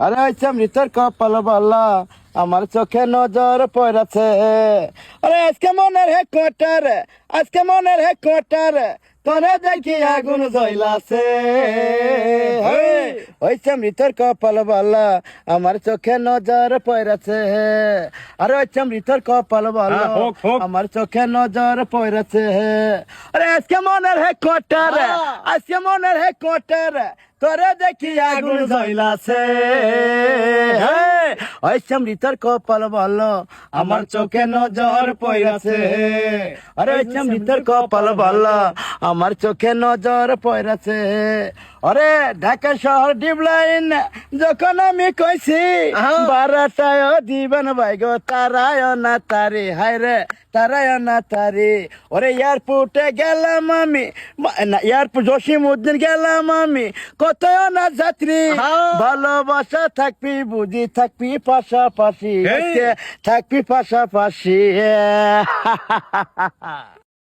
আরে হইছে মৃতের কপাল বলা আমার চোখে নজর পড়েছে। আরে আজকে মনের হে কোটার, আজকে মনের হে কোটার, তোরে দেখি আগুন জ্বলাছে। হইছে মৃতের কপাল বলা আমার চোখে নজর পড়েছে। আরে হইছে মৃতের কপাল বলা আমার চোখে নজর পড়েছে। আরে আজকে মনের হে কোটার, আজকে মনের হে কোটার, তোরে দেখি আগুন জ্বলাছে। ওই মৃতর কপাল বলো আমার চোখে নজর পড়েছে। আরে ওই মৃতর কপাল বলো আমার চোখে নজর পড়েছে। আরে ঢাকা শহর ডিবলাইন যখন আমি কইছি বারাটায় দিবেন ভাই গো তারায় না তারি, হায় রে তারায় না তারি। ওরে এয়ারপোর্টে গেলাম আমি, এয়ারপোর্ট জসিমউদ্দিন গেলাম আমি, কত না যাত্রী ভালোবাসা থাকবি বুঝি থাকবি পাশাপাশি, থাকবি পাশাপাশি।